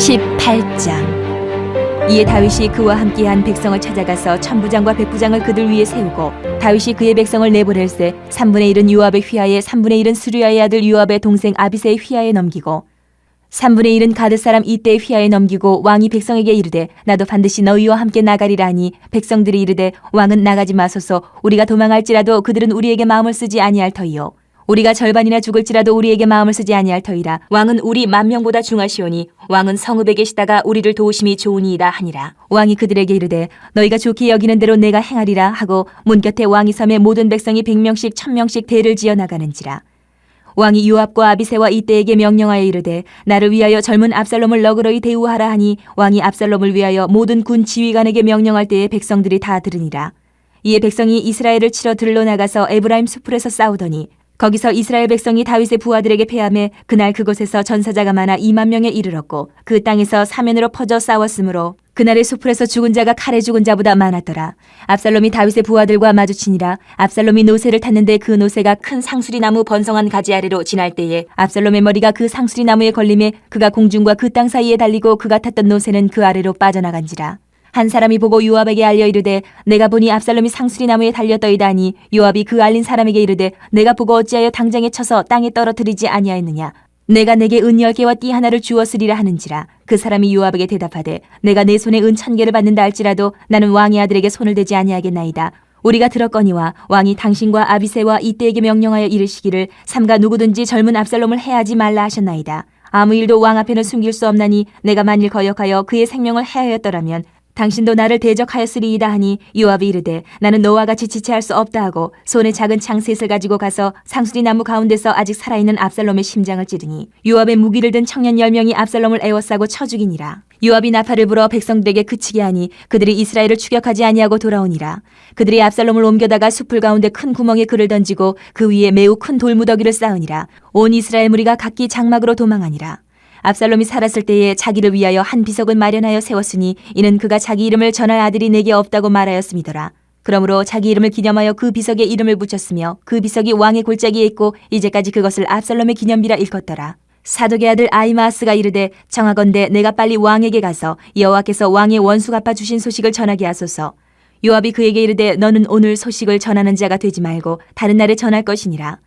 18장. 이에 다윗이 그와 함께한 백성을 찾아가서 천부장과 백부장을 그들 위에 세우고 다윗이 그의 백성을 내보낼세 3분의 1은 요압의 휘하에 3분의 1은 스루야의 아들 요압의 동생 아비새의 휘하에 넘기고 3분의 1은 가드 사람 이때의 휘하에 넘기고 왕이 백성에게 이르되 나도 반드시 너희와 함께 나가리라 하니 백성들이 이르되 왕은 나가지 마소서. 우리가 도망할지라도 그들은 우리에게 마음을 쓰지 아니할 터이요 우리가 절반이나 죽을지라도 우리에게 마음을 쓰지 아니할 터이라. 왕은 우리 10,000명보다 중하시오니 왕은 성읍에 계시다가 우리를 도우심이 좋으니이다 하니라. 왕이 그들에게 이르되 너희가 좋게 여기는 대로 내가 행하리라 하고 문 곁에 왕이 섬에 모든 백성이 100명씩 1000명씩 대를 지어 나가는지라. 왕이 요압과 아비새와 이때에게 명령하여 이르되 나를 위하여 젊은 압살롬을 너그러이 대우하라 하니 왕이 압살롬을 위하여 모든 군 지휘관에게 명령할 때에 백성들이 다 들으니라. 이에 백성이 이스라엘을 치러 들러 나가서 에브라임 숲풀에서 싸우더니 거기서 이스라엘 백성이 다윗의 부하들에게 패하매 그날 그곳에서 전사자가 많아 20,000명에 이르렀고 그 땅에서 사면으로 퍼져 싸웠으므로 그날의 숲풀에서 죽은 자가 칼에 죽은 자보다 많았더라. 압살롬이 다윗의 부하들과 마주치니라. 압살롬이 노새를 탔는데 그 노새가 큰 상수리 나무 번성한 가지 아래로 지날 때에 압살롬의 머리가 그 상수리 나무에 걸림에 그가 공중과 그 땅 사이에 달리고 그가 탔던 노새는 그 아래로 빠져나간지라. 한 사람이 보고 요압에게 알려 이르되 내가 보니 압살롬이 상수리 나무에 달렸더이다 하니 요압이 그 알린 사람에게 이르되 내가 보고 어찌하여 당장에 쳐서 땅에 떨어뜨리지 아니하였느냐. 내가 내게 은 10개와 띠 하나를 주었으리라 하는지라. 그 사람이 요압에게 대답하되 내가 내 손에 은 1,000개를 받는다 할지라도 나는 왕의 아들에게 손을 대지 아니하겠나이다. 우리가 들었거니와 왕이 당신과 아비새와 이때에게 명령하여 이르시기를 삼가 누구든지 젊은 압살롬을 해하지 말라 하셨나이다. 아무 일도 왕 앞에는 숨길 수 없나니 내가 만일 거역하여 그의 생명을 해하였더라면 당신도 나를 대적하였으리이다 하니 요압이 이르되 나는 너와 같이 지체할 수 없다 하고 손에 작은 창 셋을 가지고 가서 상수리 나무 가운데서 아직 살아있는 압살롬의 심장을 찌르니 요압의 무기를 든 청년 10명이 압살롬을 에워싸고 쳐 죽이니라. 요압이 나팔을 불어 백성들에게 그치게 하니 그들이 이스라엘을 추격하지 아니하고 돌아오니라. 그들이 압살롬을 옮겨다가 숲풀 가운데 큰 구멍에 그를 던지고 그 위에 매우 큰 돌무더기를 쌓으니라. 온 이스라엘 무리가 각기 장막으로 도망하니라. 압살롬이 살았을 때에 자기를 위하여 한 비석을 마련하여 세웠으니 이는 그가 자기 이름을 전할 아들이 내게 없다고 말하였음이더라. 그러므로 자기 이름을 기념하여 그 비석에 이름을 붙였으며 그 비석이 왕의 골짜기에 있고 이제까지 그것을 압살롬의 기념비라 일컫더라. 사독의 아들 아히마아스가 이르되 청하건대 내가 빨리 왕에게 가서 여호와께서 왕의 원수 갚아 주신 소식을 전하게 하소서. 요압이 그에게 이르되 너는 오늘 소식을 전하는 자가 되지 말고 다른 날에 전할 것이니라.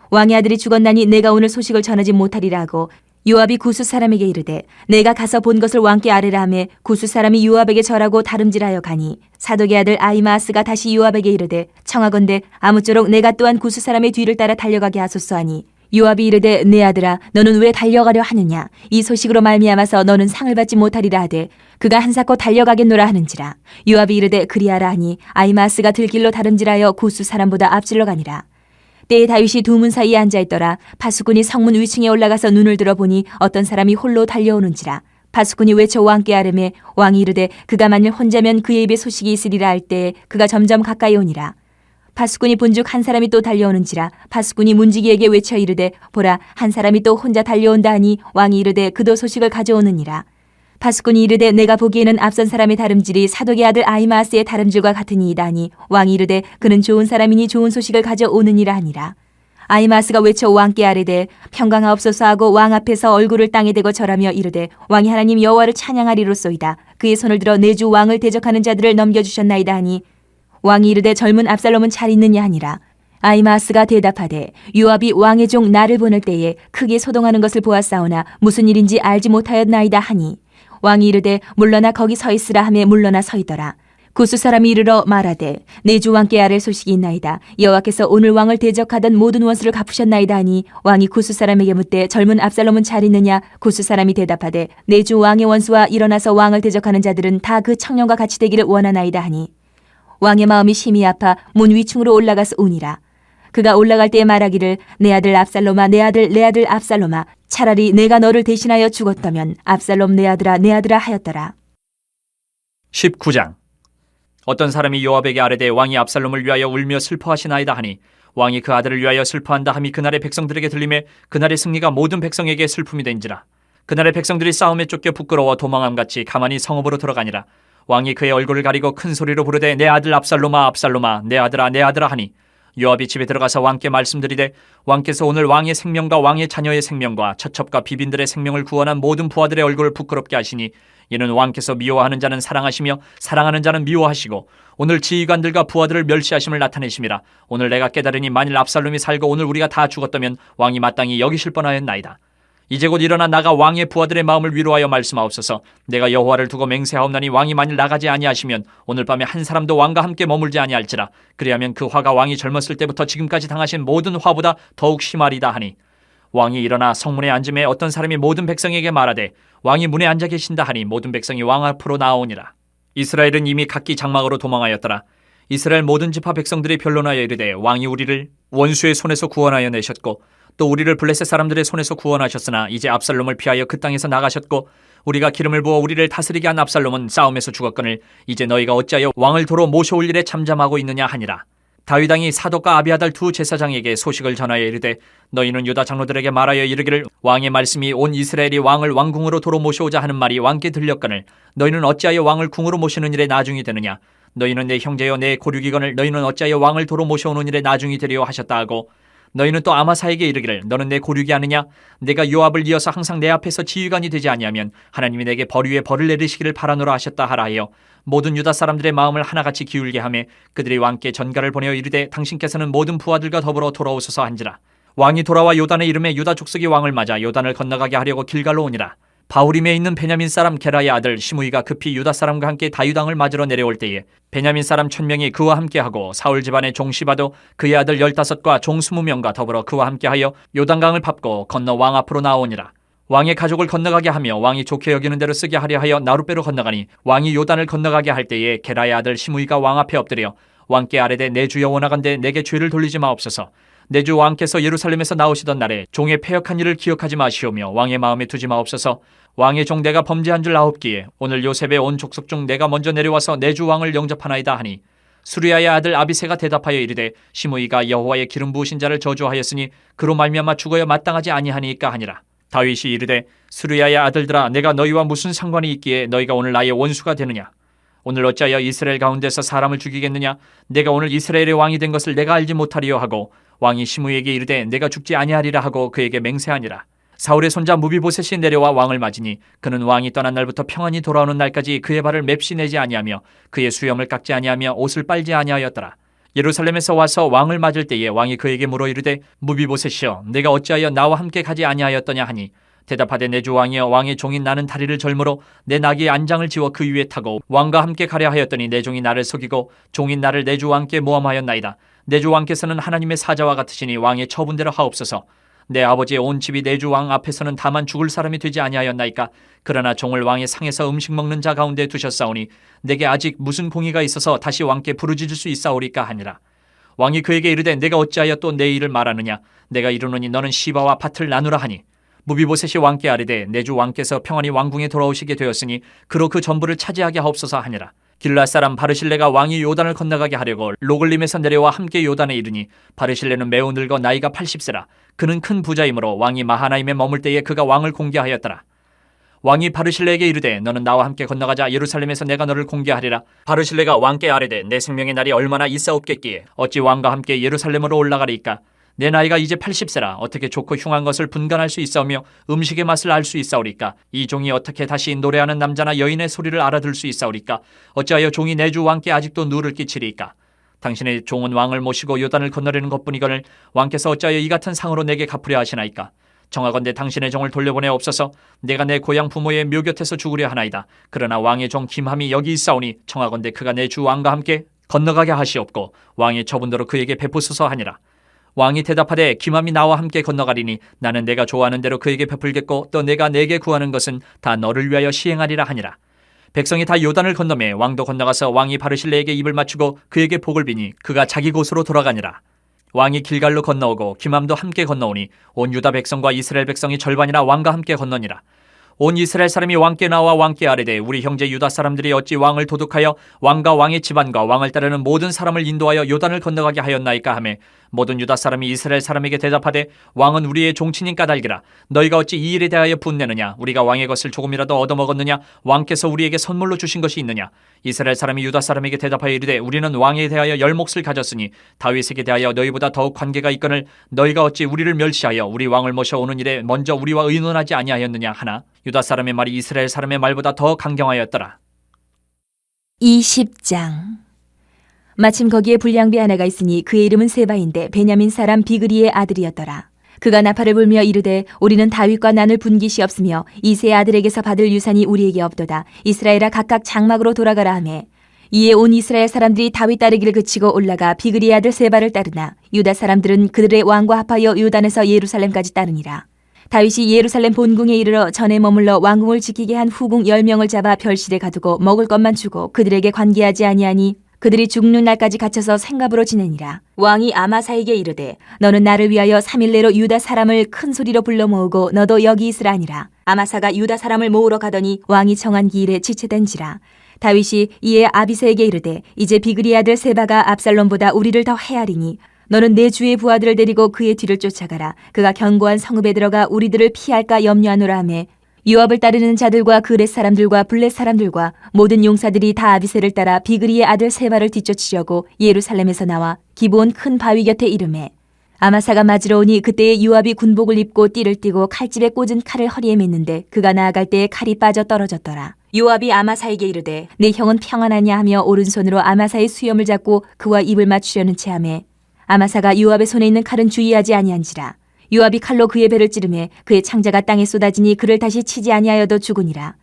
왕의 아들이 죽었나니 내가 오늘 소식을 전하지 못하리라 하고 요압이 구스 사람에게 이르되 내가 가서 본 것을 왕께 아뢰라 하매 구스 사람이 요압에게 절하고 다름질하여 가니 사독의 아들 아히마아스가 다시 요압에게 이르되 청하건대 아무쪼록 내가 또한 구스 사람의 뒤를 따라 달려가게 하소서 하니 요압이 이르되 내 아들아 너는 왜 달려가려 하느냐. 이 소식으로 말미암아서 너는 상을 받지 못하리라 하되 그가 한사코 달려가겠노라 하는지라. 요압이 이르되 그리하라 하니 아히마아스가 들길로 다름질하여 구스 사람보다 앞질러 가니라. 때에 다윗이 두 문 사이에 앉아있더라. 파수꾼이 성문 위층에 올라가서 눈을 들어보니 어떤 사람이 홀로 달려오는지라. 파수꾼이 외쳐 왕께 아뢰매 왕이 이르되 그가 만일 혼자면 그의 입에 소식이 있으리라 할 때에 그가 점점 가까이 오니라. 파수꾼이 본즉 한 사람이 또 달려오는지라. 파수꾼이 문지기에게 외쳐 이르되 보라 한 사람이 또 혼자 달려온다 하니 왕이 이르되 그도 소식을 가져오느니라. 파수꾼이 이르되 내가 보기에는 앞선 사람의 다름질이 사독의 아들 아히마아스의 다름질과 같으니이다 하니 왕이 이르되 그는 좋은 사람이니 좋은 소식을 가져오느니라 하니라. 아히마아스가 외쳐 왕께 아뢰되 평강하옵소서 하고 왕 앞에서 얼굴을 땅에 대고 절하며 이르되 왕이 하나님 여호와를 찬양하리로소이다. 그의 손을 들어 내 주 왕을 대적하는 자들을 넘겨주셨나이다 하니 왕이 이르되 젊은 압살롬은 잘 있느냐 하니라. 아히마아스가 대답하되 요압이 왕의 종 나를 보낼 때에 크게 소동하는 것을 보았사오나 무슨 일인지 알지 못하였나이다 하니 왕이 이르되 물러나 거기 서 있으라 하매 물러나 서 있더라. 구스 사람이 이르러 말하되 내 주 왕께 아랠 소식이 있나이다. 여호와께서 오늘 왕을 대적하던 모든 원수를 갚으셨나이다 하니 왕이 구스 사람에게 묻되 젊은 압살롬은 잘 있느냐. 구스 사람이 대답하되 내 주 왕의 원수와 일어나서 왕을 대적하는 자들은 다 그 청년과 같이 되기를 원하나이다 하니 왕의 마음이 심히 아파 문 위층으로 올라가서 우니라. 그가 올라갈 때에 말하기를 내 아들 압살롬아 내 아들 압살롬아 차라리 내가 너를 대신하여 죽었다면 압살롬 내 아들아 하였더라. 19장. 어떤 사람이 요압에게 아뢰되 왕이 압살롬을 위하여 울며 슬퍼하시나이다 하니 왕이 그 아들을 위하여 슬퍼한다 함이 그날의 백성들에게 들리매 그날의 승리가 모든 백성에게 슬픔이 된지라. 그날의 백성들이 싸움에 쫓겨 부끄러워 도망함같이 가만히 성읍으로 들어가니라. 왕이 그의 얼굴을 가리고 큰 소리로 부르되 내 아들 압살롬아 압살롬아 내 아들아 하니 요압이 집에 들어가서 왕께 말씀드리되 왕께서 오늘 왕의 생명과 왕의 자녀의 생명과 처첩과 비빈들의 생명을 구원한 모든 부하들의 얼굴을 부끄럽게 하시니 이는 왕께서 미워하는 자는 사랑하시며 사랑하는 자는 미워하시고 오늘 지휘관들과 부하들을 멸시하심을 나타내심이라. 오늘 내가 깨달으니 만일 압살롬이 살고 오늘 우리가 다 죽었다면 왕이 마땅히 여기실 뻔하였나이다. 이제 곧 일어나 나가 왕의 부하들의 마음을 위로하여 말씀하옵소서. 내가 여호와를 두고 맹세하옵나니 왕이 만일 나가지 아니하시면 오늘 밤에 한 사람도 왕과 함께 머물지 아니할지라. 그리하면 그 화가 왕이 젊었을 때부터 지금까지 당하신 모든 화보다 더욱 심하리다 하니 왕이 일어나 성문에 앉음에 어떤 사람이 모든 백성에게 말하되 왕이 문에 앉아 계신다 하니 모든 백성이 왕 앞으로 나아오니라. 이스라엘은 이미 각기 장막으로 도망하였더라. 이스라엘 모든 지파 백성들이 변론하여 이르되 왕이 우리를 원수의 손에서 구원하여 내셨고 또 우리를 블레셋 사람들의 손에서 구원하셨으나 이제 압살롬을 피하여 그 땅에서 나가셨고 우리가 기름을 부어 우리를 다스리게 한 압살롬은 싸움에서 죽었거늘 이제 너희가 어찌하여 왕을 도로 모셔올 일에 잠잠하고 있느냐 하니라. 다윗 왕이 사독과 아비아달 두 제사장에게 소식을 전하여 이르되 너희는 유다 장로들에게 말하여 이르기를 왕의 말씀이 온 이스라엘이 왕을 왕궁으로 도로 모셔오자 하는 말이 왕께 들렸거늘 너희는 어찌하여 왕을 궁으로 모시는 일에 나중이 되느냐. 너희는 내 형제여 내 고륙이거늘 너희는 어찌하여 왕을 도로 모셔오는 일에 나중이 되려 하셨다 하고 너희는 또 아마사에게 이르기를 너는 내 고륙이 아느냐. 내가 요압을 이어서 항상 내 앞에서 지휘관이 되지 아니하면 하나님이 내게 벌 위에 벌을 내리시기를 바라노라 하셨다 하라 하여 모든 유다 사람들의 마음을 하나같이 기울게 하며 그들이 왕께 전가를 보내어 이르되 당신께서는 모든 부하들과 더불어 돌아오소서 한지라. 왕이 돌아와 요단의 이름에 유다 족속이 왕을 맞아 요단을 건너가게 하려고 길갈로 오니라. 바후림에 있는 베냐민 사람 게라의 아들 시므이가 급히 유다 사람과 함께 다윗왕을 맞으러 내려올 때에 베냐민 사람 1000명이 그와 함께하고 사울 집안의 종 시바도 그의 아들 15과 종 20명과 더불어 그와 함께하여 요단강을 밟고 건너 왕 앞으로 나오니라. 왕의 가족을 건너가게 하며 왕이 좋게 여기는 대로 쓰게 하려 하여 나룻배로 건너가니 왕이 요단을 건너가게 할 때에 게라의 아들 시므이가 왕 앞에 엎드려 왕께 아뢰되 내 주여 원하건대 내게 죄를 돌리지 마옵소서. 내 주 왕께서 예루살렘에서 나오시던 날에 종의 패역한 일을 기억하지 마시오며 왕의 마음에 두지 마옵소서. 왕의 종 내가 범죄한 줄 아옵기에 오늘 요셉의 온 족속 중 내가 먼저 내려와서 내 주 왕을 영접하나이다 하니 수리야의 아들 아비새가 대답하여 이르되 시므이가 여호와의 기름 부으신 자를 저주하였으니 그로 말미암아 죽어야 마땅하지 아니하니까 하니라. 다윗이 이르되 수리야의 아들들아 내가 너희와 무슨 상관이 있기에 너희가 오늘 나의 원수가 되느냐. 오늘 어찌하여 이스라엘 가운데서 사람을 죽이겠느냐. 내가 오늘 이스라엘의 왕이 된 것을 내가 알지 못하리요 하고 왕이 시므이에게 이르되 내가 죽지 아니하리라 하고 그에게 맹세하니라. 사울의 손자 무비보셋이 내려와 왕을 맞으니 그는 왕이 떠난 날부터 평안히 돌아오는 날까지 그의 발을 맵시 내지 아니하며 그의 수염을 깎지 아니하며 옷을 빨지 아니하였더라. 예루살렘에서 와서 왕을 맞을 때에 왕이 그에게 물어 이르되 무비보셋이여 내가 어찌하여 나와 함께 가지 아니하였더냐 하니 대답하되 내 주 왕이여 왕의 종인 나는 다리를 절므로 내 나귀의 안장을 지워 그 위에 타고 왕과 함께 가려 하였더니 내 종이 나를 속이고 종인 나를 내 주 왕께 모함하였나이다. 내 주 왕께서는 하나님의 사자와 같으시니 왕의 처분대로 하옵소서. 내 아버지의 온 집이 내 주 왕 앞에서는 다만 죽을 사람이 되지 아니하였나이까. 그러나 종을 왕의 상에서 음식 먹는 자 가운데 두셨사오니 내게 아직 무슨 공의가 있어서 다시 왕께 부르짖을 수 있사오리까 하니라. 왕이 그에게 이르되 내가 어찌하여 또 내 일을 말하느냐. 내가 이르노니 너는 시바와 밭을 나누라 하니 무비보셋이 왕께 아뢰되 내 주 왕께서 평안히 왕궁에 돌아오시게 되었으니 그로 그 전부를 차지하게 하옵소서 하니라. 길앗 사람 바르실레가 왕이 요단을 건너가게 하려고 로글림에서 내려와 함께 요단에 이르니 바르실레는 매우 늙어 나이가 80세라. 그는 큰 부자이므로 왕이 마하나임에 머물 때에 그가 왕을 공개하였더라. 왕이 바르실레에게 이르되 너는 나와 함께 건너가자. 예루살렘에서 내가 너를 공개하리라. 바르실레가 왕께 아뢰되 내 생명의 날이 얼마나 있사옵겠기에 어찌 왕과 함께 예루살렘으로 올라가리이까. 내 나이가 이제 80세라 어떻게 좋고 흉한 것을 분간할 수 있사오며 음식의 맛을 알 수 있사오리까. 이 종이 어떻게 다시 노래하는 남자나 여인의 소리를 알아들 수 있사오리까. 어찌하여 종이 내 주 왕께 아직도 누를 끼치리이까. 당신의 종은 왕을 모시고 요단을 건너려는 것뿐이거늘 왕께서 어찌하여 이 같은 상으로 내게 갚으려 하시나이까. 정하건대 당신의 종을 돌려보내옵소서. 내가 내 고향 부모의 묘 곁에서 죽으려 하나이다. 그러나 왕의 종 김함이 여기 있사오니 청하건대 그가 내 주 왕과 함께 건너가게 하시옵고 왕의 처분대로 그에게 베푸소서 하니라. 왕이 대답하되 김함이 나와 함께 건너가리니 나는 내가 좋아하는 대로 그에게 베풀겠고 또 내가 내게 구하는 것은 다 너를 위하여 시행하리라 하니라. 백성이 다 요단을 건너매 왕도 건너가서 왕이 바르실레에게 입을 맞추고 그에게 복을 비니 그가 자기 곳으로 돌아가니라. 왕이 길갈로 건너오고 김함도 함께 건너오니 온 유다 백성과 이스라엘 백성이 절반이나 왕과 함께 건너니라. 온 이스라엘 사람이 왕께 나와 왕께 아뢰되 우리 형제 유다 사람들이 어찌 왕을 도둑하여 왕과 왕의 집안과 왕을 따르는 모든 사람을 인도하여 요단을 건너가게 하였나이까 하매 모든 유다 사람이 이스라엘 사람에게 대답하되 왕은 우리의 종친인 까닭이라 너희가 어찌 이 일에 대하여 분내느냐 우리가 왕의 것을 조금이라도 얻어먹었느냐 왕께서 우리에게 선물로 주신 것이 있느냐 이스라엘 사람이 유다 사람에게 대답하여 이르되 우리는 왕에 대하여 열 몫을 가졌으니 다윗에게 대하여 너희보다 더욱 관계가 있거늘 너희가 어찌 우리를 멸시하여 우리 왕을 모셔오는 일에 먼저 우리와 의논하지 아니하였느냐 하나 유다 사람의 말이 이스라엘 사람의 말보다 더 강경하였더라. 20장. 마침 거기에 불량배 하나가 있으니 그의 이름은 세바인데 베냐민 사람 비그리의 아들이었더라. 그가 나팔을 불며 이르되 우리는 다윗과 난을 분깃이 없으며 이새의 아들에게서 받을 유산이 우리에게 없도다. 이스라엘아 각각 장막으로 돌아가라 하매 이에 온 이스라엘 사람들이 다윗 따르기를 그치고 올라가 비그리의 아들 세바를 따르나 유다 사람들은 그들의 왕과 합하여 요단에서 예루살렘까지 따르니라. 다윗이 예루살렘 본궁에 이르러 전에 머물러 왕궁을 지키게 한 후궁 10명을 잡아 별실에 가두고 먹을 것만 주고 그들에게 관계하지 아니하니 그들이 죽는 날까지 갇혀서 생갑으로 지내니라. 왕이 아마사에게 이르되 너는 나를 위하여 3일 내로 유다 사람을 큰 소리로 불러 모으고 너도 여기 있으라 하니라. 아마사가 유다 사람을 모으러 가더니 왕이 정한 기일에 지체된지라. 다윗이 이에 아비새에게 이르되 이제 비그리 아들 세바가 압살롬보다 우리를 더 헤아리니 너는 내 주의 부하들을 데리고 그의 뒤를 쫓아가라. 그가 견고한 성읍에 들어가 우리들을 피할까 염려하노라 하매 요압을 따르는 자들과 그렛 사람들과 블렛 사람들과 모든 용사들이 다 아비새를 따라 비그리의 아들 세바를 뒤쫓으려고 예루살렘에서 나와 기브온 큰 바위 곁에 이르매 아마사가 맞으러 오니 그때에 요압이 군복을 입고 띠를 띠고 칼집에 꽂은 칼을 허리에 맸는데 그가 나아갈 때에 칼이 빠져 떨어졌더라. 요압이 아마사에게 이르되 내 형은 평안하냐 하며 오른손으로 아마사의 수염을 잡고 그와 입을 맞추려는 체하매 아마사가 요압의 손에 있는 칼은 주의하지 아니한지라. 요압이 칼로 그의 배를 찌르매 그의 창자가 땅에 쏟아지니 그를 다시 치지 아니하여도 죽으니라.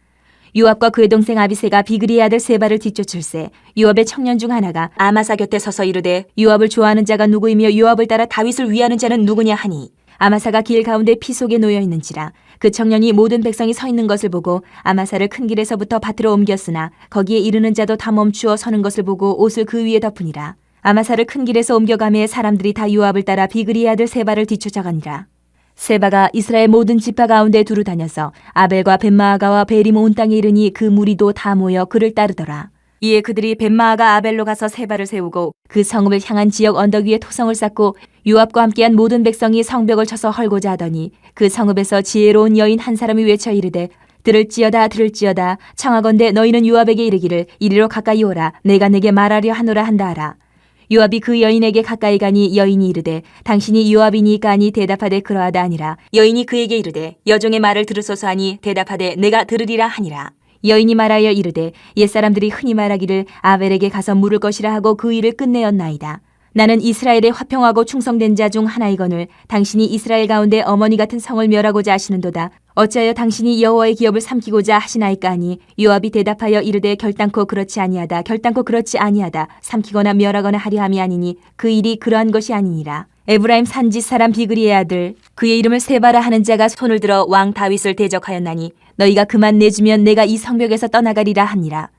요압과 그의 동생 아비새가 비그리의 아들 세바를 뒤쫓을세 요압의 청년 중 하나가 아마사 곁에 서서 이르되 요압을 좋아하는 자가 누구이며 요압을 따라 다윗을 위하는 자는 누구냐 하니 아마사가 길 가운데 피 속에 놓여 있는지라. 그 청년이 모든 백성이 서 있는 것을 보고 아마사를 큰 길에서부터 밭으로 옮겼으나 거기에 이르는 자도 다 멈추어 서는 것을 보고 옷을 그 위에 덮으니라. 아마사를 큰 길에서 옮겨가매 사람들이 다 요압을 따라 비그리의 아들 세바를 뒤쫓아가니라. 세바가 이스라엘 모든 지파 가운데 두루 다녀서 아벨과 벳마아가와 베림 온 땅에 이르니 그 무리도 다 모여 그를 따르더라. 이에 그들이 벳마아가 아벨로 가서 세바를 세우고 그 성읍을 향한 지역 언덕 위에 토성을 쌓고 요압과 함께한 모든 백성이 성벽을 쳐서 헐고자 하더니 그 성읍에서 지혜로운 여인 한 사람이 외쳐 이르되 들을지어다 들을지어다 청하건대 너희는 요압에게 이르기를 이리로 가까이 오라 내가 내게 말하려 하노라 한다 하라. 요압이 그 여인에게 가까이 가니 여인이 이르되 당신이 요압이니까 하니 대답하되 그러하다 아니라. 여인이 그에게 이르되 여종의 말을 들으소서 하니 대답하되 내가 들으리라 하니라. 여인이 말하여 이르되 옛사람들이 흔히 말하기를 아벨에게 가서 물을 것이라 하고 그 일을 끝내었나이다. 나는 이스라엘의 화평하고 충성된 자 중 하나이거늘 당신이 이스라엘 가운데 어머니 같은 성을 멸하고자 하시는도다. 어찌하여 당신이 여호와의 기업을 삼키고자 하시나이까 하니 요압이 대답하여 이르되 결단코 그렇지 아니하다 결단코 그렇지 아니하다 삼키거나 멸하거나 하려 함이 아니니 그 일이 그러한 것이 아니니라. 에브라임 산지 사람 비그리의 아들 그의 이름을 세바라 하는 자가 손을 들어 왕 다윗을 대적하였나니 너희가 그만 내주면 내가 이 성벽에서 떠나가리라 하니라.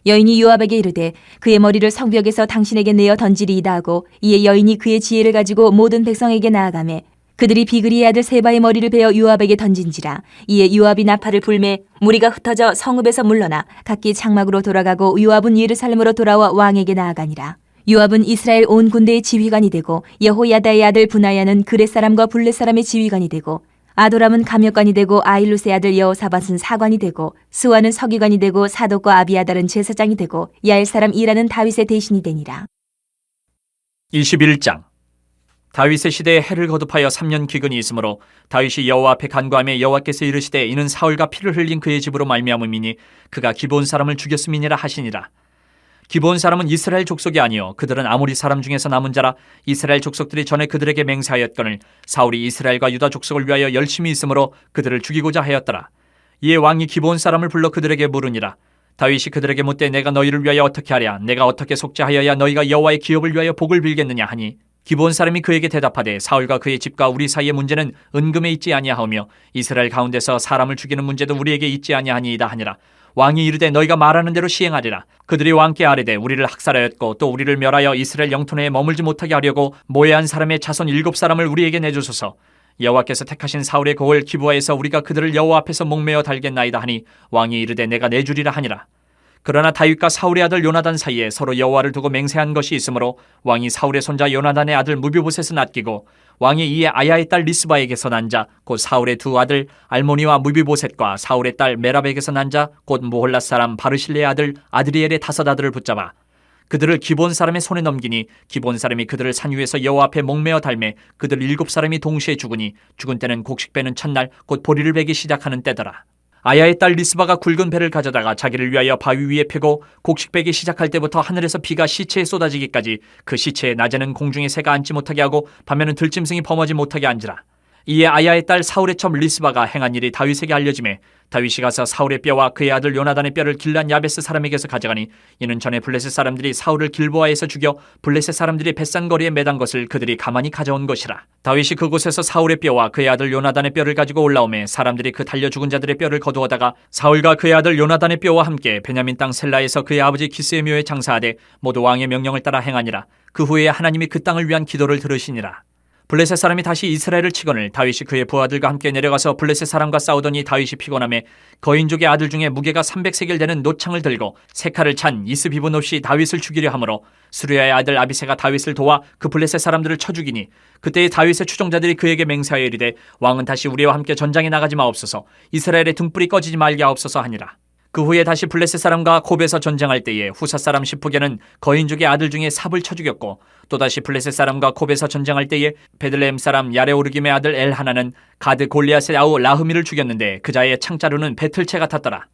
여인이 요압에게 이르되 그의 머리를 성벽에서 당신에게 내어 던지리이다 하고 이에 여인이 그의 지혜를 가지고 모든 백성에게 나아가매 그들이 비그리의 아들 세바의 머리를 베어 요압에게 던진지라. 이에 요압이 나팔을 불매 무리가 흩어져 성읍에서 물러나 각기 장막으로 돌아가고 요압은 예루살렘으로 돌아와 왕에게 나아가니라. 요압은 이스라엘 온 군대의 지휘관이 되고 여호야다의 아들 분하야는 그렛 사람과 블렛 사람의 지휘관이 되고 아도람은 감역관이 되고 아일루스의 아들 여호사밧은 사관이 되고 스와는 서기관이 되고 사독과 아비아달은 제사장이 되고 야엘 사람 이라는 다윗의 대신이 되니라. 21장. 다윗의 시대에 해를 거듭하여 3년 기근이 있으므로 다윗이 여호와 앞에 간구하며 여호와께서 이르시되 이는 사울과 피를 흘린 그의 집으로 말미암음이니 그가 기브온 사람을 죽였음이니라 하시니라. 기브온 사람은 이스라엘 족속이 아니요 그들은 아모리 사람 중에서 남은 자라. 이스라엘 족속들이 전에 그들에게 맹세하였거늘 사울이 이스라엘과 유다 족속을 위하여 열심히 있으므로 그들을 죽이고자 하였더라. 이에 왕이 기브온 사람을 불러 그들에게 물으니라. 다윗이 그들에게 묻되 내가 너희를 위하여 어떻게 하랴 내가 어떻게 속죄하여야 너희가 여호와의 기업을 위하여 복을 빌겠느냐 하니 기브온 사람이 그에게 대답하되 사울과 그의 집과 우리 사이의 문제는 은금에 있지 아니하오며 이스라엘 가운데서 사람을 죽이는 문제도 우리에게 있지 아니하니이다 하니라. 왕이 이르되 너희가 말하는 대로 시행하리라. 그들이 왕께 아뢰되 우리를 학살하였고 또 우리를 멸하여 이스라엘 영토 내에 머물지 못하게 하려고 모해한 사람의 자손 7사람을 우리에게 내주소서. 여호와께서 택하신 사울의 고을 기브아에서 우리가 그들을 여호와 앞에서 목매어 달겠나이다 하니 왕이 이르되 내가 내주리라 하니라. 그러나 다윗과 사울의 아들 요나단 사이에 서로 여호와를 두고 맹세한 것이 있으므로 왕이 사울의 손자 요나단의 아들 무비보셋을 낫기고 왕이 이에 아야의 딸 리스바에게서 난 자 곧 사울의 두 아들 알모니와 무비보셋과 사울의 딸 메랍에게서 난 자 곧 무홀랏 사람 바르실레의 아들 아드리엘의 다섯 아들을 붙잡아 그들을 기본 사람의 손에 넘기니 기본 사람이 그들을 산 위에서 여호와 앞에 목매어 달매 그들 7사람이 동시에 죽으니 죽은 때는 곡식 베는 첫날 곧 보리를 베기 시작하는 때더라. 아야의 딸 리스바가 굵은 배를 가져다가 자기를 위하여 바위 위에 펴고 곡식 베기 시작할 때부터 하늘에서 비가 시체에 쏟아지기까지 그 시체에 낮에는 공중에 새가 앉지 못하게 하고 밤에는 들짐승이 범하지 못하게 앉으라. 이에 아야의 딸 사울의 첩 리스바가 행한 일이 다윗에게 알려지매 다윗이 가서 사울의 뼈와 그의 아들 요나단의 뼈를 길란 야베스 사람에게서 가져가니 이는 전에 블레셋 사람들이 사울을 길보아에서 죽여 블레셋 사람들이 벳산거리에 매단 것을 그들이 가만히 가져온 것이라. 다윗이 그곳에서 사울의 뼈와 그의 아들 요나단의 뼈를 가지고 올라오매 사람들이 그 달려 죽은 자들의 뼈를 거두어다가 사울과 그의 아들 요나단의 뼈와 함께 베냐민 땅 셀라에서 그의 아버지 기스의 묘에 장사하되 모두 왕의 명령을 따라 행하니라. 그 후에 하나님이 그 땅을 위한 기도를 들으시니라. 블레셋 사람이 다시 이스라엘을 치거늘 다윗이 그의 부하들과 함께 내려가서 블레셋 사람과 싸우더니 다윗이 피곤하매 거인족의 아들 중에 무게가 300세겔 되는 노창을 들고 세 칼을 찬 이스비브노시 다윗을 죽이려 하므로 수르야의 아들 아비새가 다윗을 도와 그 블레셋 사람들을 쳐 죽이니 그때의 다윗의 추종자들이 그에게 맹세하여 이르되 왕은 다시 우리와 함께 전장에 나가지 마옵소서 이스라엘의 등불이 꺼지지 말게 하옵소서 하니라. 그 후에 다시 블레셋 사람과 곱에서 전쟁할 때에 후사 사람 시프게는 거인족의 아들 중에 삽을 쳐 죽였고 또다시 블레셋 사람과 곱에서 전쟁할 때에 베들레헴 사람 야레오르김의 아들 엘하나는 가드 골리앗의 아우 라흐미를 죽였는데 그자의 창자루는 배틀채 같았더라.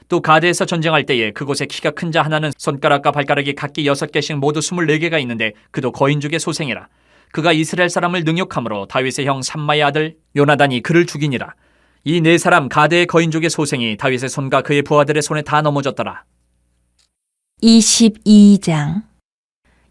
또 가드에서 전쟁할 때에 그곳에 키가 큰 자 하나는 손가락과 발가락이 각기 6개씩 모두 24개가 있는데 그도 거인족의 소생이라. 그가 이스라엘 사람을 능욕함으로 다윗의 형 삼마의 아들 요나단이 그를 죽이니라. 이 네 사람 가드의 거인족의 소생이 다윗의 손과 그의 부하들의 손에 다 넘어졌더라. 22장.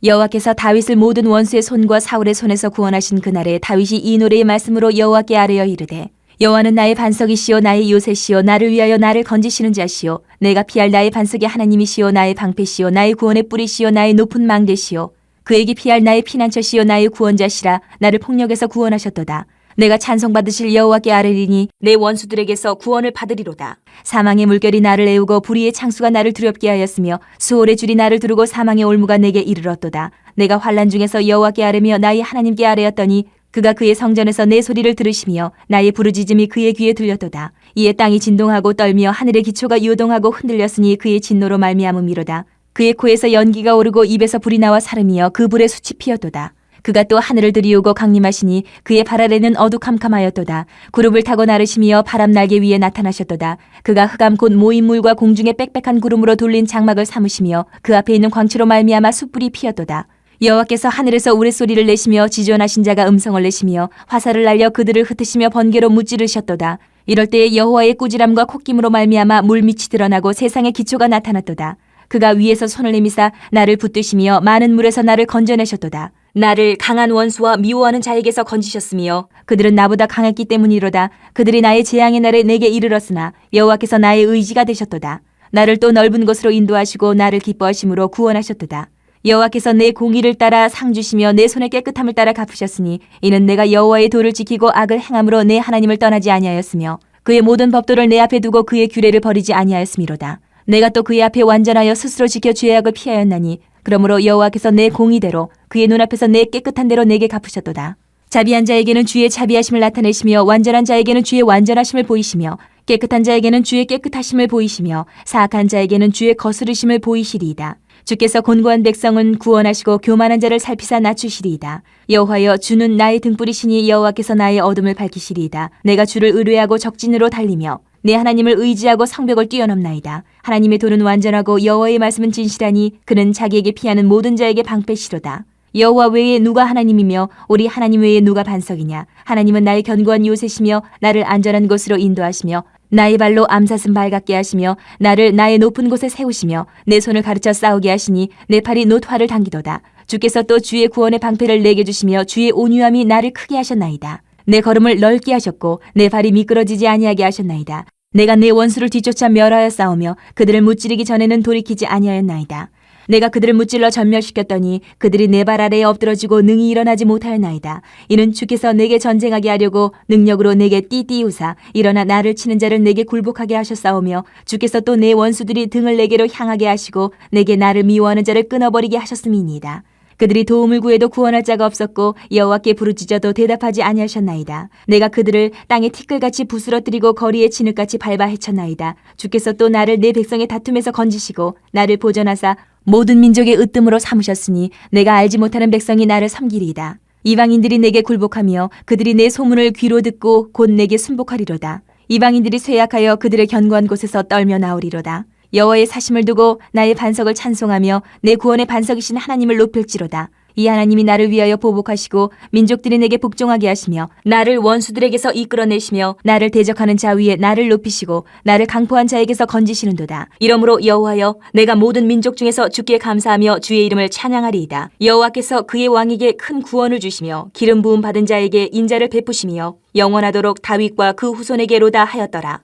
여호와께서 다윗을 모든 원수의 손과 사울의 손에서 구원하신 그날에 다윗이 이 노래의 말씀으로 여호와께 아뢰어 이르되 여호와는 나의 반석이시요 나의 요새시요 나를 위하여 나를 건지시는 자시요 내가 피할 나의 반석의 하나님이시요 나의 방패시요 나의 구원의 뿌리시요 나의 높은 망대시요 그에게 피할 나의 피난처시요 나의 구원자시라 나를 폭력에서 구원하셨도다. 내가 찬송받으실 여호와께 아뢰리니 내 원수들에게서 구원을 받으리로다. 사망의 물결이 나를 애우고 불의의 창수가 나를 두렵게 하였으며 수월의 줄이 나를 두르고 사망의 올무가 내게 이르렀도다. 내가 환난 중에서 여호와께 아뢰며 나의 하나님께 아뢰었더니 그가 그의 성전에서 내 소리를 들으시며 나의 부르짖음이 그의 귀에 들렸도다. 이에 땅이 진동하고 떨며 하늘의 기초가 요동하고 흔들렸으니 그의 진노로 말미암음이로다. 그의 코에서 연기가 오르고 입에서 불이 나와 사름이여 그 불에 숯이 피었도다. 그가 또 하늘을 들이우고 강림하시니 그의 발 아래는 어두캄캄하였도다. 구름을 타고 나르시며 바람 날개 위에 나타나셨도다. 그가 흑암 곧 모인물과 공중에 빽빽한 구름으로 돌린 장막을 삼으시며 그 앞에 있는 광채로 말미암아 숯불이 피었도다. 여호와께서 하늘에서 우레소리를 내시며 지존하신 자가 음성을 내시며 화살을 날려 그들을 흩으시며 번개로 무찌르셨도다. 이럴 때에 여호와의 꾸지람과 콧김으로 말미암아 물밑이 드러나고 세상의 기초가 나타났도다. 그가 위에서 손을 내미사 나를 붙드시며 많은 물에서 나를 건져내셨도다. 나를 강한 원수와 미워하는 자에게서 건지셨으며 그들은 나보다 강했기 때문이로다. 그들이 나의 재앙의 날에 내게 이르렀으나 여호와께서 나의 의지가 되셨도다. 나를 또 넓은 곳으로 인도하시고 나를 기뻐하심으로 구원하셨도다. 여호와께서 내 공의를 따라 상 주시며 내 손의 깨끗함을 따라 갚으셨으니 이는 내가 여호와의 도를 지키고 악을 행함으로 내 하나님을 떠나지 아니하였으며 그의 모든 법도를 내 앞에 두고 그의 규례를 버리지 아니하였음이로다. 내가 또 그의 앞에 완전하여 스스로 지켜 죄악을 피하였나니 그러므로 여호와께서 내 공의대로 그의 눈앞에서 내 깨끗한 대로 내게 갚으셨도다. 자비한 자에게는 주의 자비하심을 나타내시며 완전한 자에게는 주의 완전하심을 보이시며 깨끗한 자에게는 주의 깨끗하심을 보이시며 사악한 자에게는 주의 거스르심을 보이시리이다. 주께서 곤고한 백성은 구원하시고 교만한 자를 살피사 낮추시리이다. 여호와여 주는 나의 등불이시니 여호와께서 나의 어둠을 밝히시리이다. 내가 주를 의뢰하고 적진으로 달리며 내 하나님을 의지하고 성벽을 뛰어넘나이다. 하나님의 도는 완전하고 여호와의 말씀은 진실하니 그는 자기에게 피하는 모든 자에게 방패시로다. 여호와 외에 누가 하나님이며 우리 하나님 외에 누가 반석이냐. 하나님은 나의 견고한 요새시며 나를 안전한 곳으로 인도하시며 나의 발로 암사슴 발같게 하시며 나를 나의 높은 곳에 세우시며 내 손을 가르쳐 싸우게 하시니 내 팔이 놋화를 당기도다. 주께서 또 주의 구원의 방패를 내게 주시며 주의 온유함이 나를 크게 하셨나이다. 내 걸음을 넓게 하셨고 내 발이 미끄러지지 아니하게 하셨나이다. 내가 내 원수를 뒤쫓아 멸하여 싸우며 그들을 무찌르기 전에는 돌이키지 아니하였나이다. 내가 그들을 무찔러 전멸시켰더니 그들이 내 발 아래에 엎드러지고 능히 일어나지 못하였나이다. 이는 주께서 내게 전쟁하게 하려고 능력으로 내게 띠띠우사 일어나 나를 치는 자를 내게 굴복하게 하셨사오며 주께서 또 내 원수들이 등을 내게로 향하게 하시고 내게 나를 미워하는 자를 끊어버리게 하셨음이니이다. 그들이 도움을 구해도 구원할 자가 없었고 여호와께 부르짖어도 대답하지 아니하셨나이다. 내가 그들을 땅에 티끌같이 부스러뜨리고 거리에 진흙같이 밟아 헤쳤나이다. 주께서 또 나를 내 백성의 다툼에서 건지시고 나를 보전하사 모든 민족의 으뜸으로 삼으셨으니 내가 알지 못하는 백성이 나를 섬기리이다. 이방인들이 내게 굴복하며 그들이 내 소문을 귀로 듣고 곧 내게 순복하리로다. 이방인들이 쇠약하여 그들의 견고한 곳에서 떨며 나오리로다. 여호와의 사심을 두고 나의 반석을 찬송하며 내 구원의 반석이신 하나님을 높일지로다. 이 하나님이 나를 위하여 보복하시고 민족들이 내게 복종하게 하시며 나를 원수들에게서 이끌어내시며 나를 대적하는 자 위에 나를 높이시고 나를 강포한 자에게서 건지시는도다. 이러므로 여호와여 내가 모든 민족 중에서 주께 감사하며 주의 이름을 찬양하리이다. 여호와께서 그의 왕에게 큰 구원을 주시며 기름 부음 받은 자에게 인자를 베푸시며 영원하도록 다윗과 그 후손에게로다 하였더라.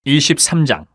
23장.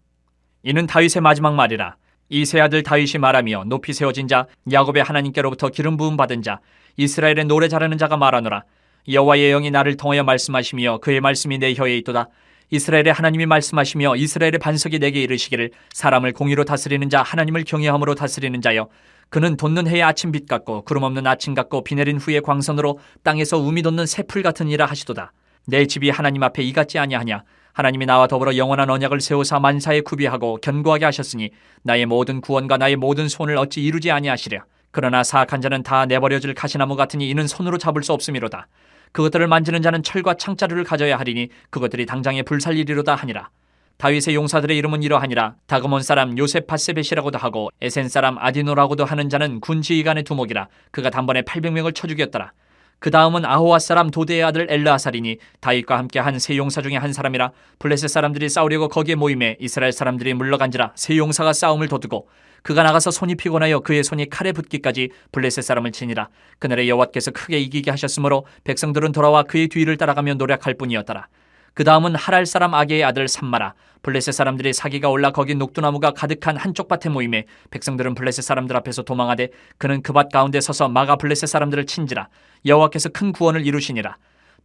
이는 다윗의 마지막 말이라. 이 세 아들 다윗이 말하며 높이 세워진 자 야곱의 하나님께로부터 기름 부음 받은 자 이스라엘의 노래 잘하는 자가 말하노라. 여호와의 영이 나를 통하여 말씀하시며 그의 말씀이 내 혀에 있도다. 이스라엘의 하나님이 말씀하시며 이스라엘의 반석이 내게 이르시기를 사람을 공의로 다스리는 자 하나님을 경외함으로 다스리는 자여 그는 돋는 해의 아침빛 같고 구름 없는 아침 같고 비 내린 후의 광선으로 땅에서 우미 돋는 새풀 같은 이라 하시도다. 내 집이 하나님 앞에 이같지 아니하냐. 하나님이 나와 더불어 영원한 언약을 세우사 만사에 구비하고 견고하게 하셨으니 나의 모든 구원과 나의 모든 소원을 어찌 이루지 아니하시랴. 그러나 사악한 자는 다 내버려질 가시나무 같으니 이는 손으로 잡을 수 없음이로다. 그것들을 만지는 자는 철과 창자루를 가져야 하리니 그것들이 당장에 불살리리로다 하니라. 다윗의 용사들의 이름은 이러하니라. 다그몬 사람 요셉 바세벳이라고도 하고 에센 사람 아디노라고도 하는 자는 군 지휘관의 두목이라. 그가 단번에 800명을 쳐 죽였더라. 그 다음은 아호와 사람 도대의 아들 엘르아살이니 다윗과 함께 한 세 용사 중에 한 사람이라. 블레셋 사람들이 싸우려고 거기에 모임에 이스라엘 사람들이 물러간지라. 세 용사가 싸움을 도두고 그가 나가서 손이 피곤하여 그의 손이 칼에 붙기까지 블레셋 사람을 치니라. 그날에 여호와께서 크게 이기게 하셨으므로 백성들은 돌아와 그의 뒤를 따라가며 노력할 뿐이었더라. 그 다음은 하랄 사람 아게의 아들 삼마라. 블레셋 사람들이 사기가 올라 거기 녹두나무가 가득한 한쪽 밭에 모임에 백성들은 블레셋 사람들 앞에서 도망하되 그는 그 밭 가운데 서서 마가 블레셋 사람들을 친지라. 여호와께서 큰 구원을 이루시니라.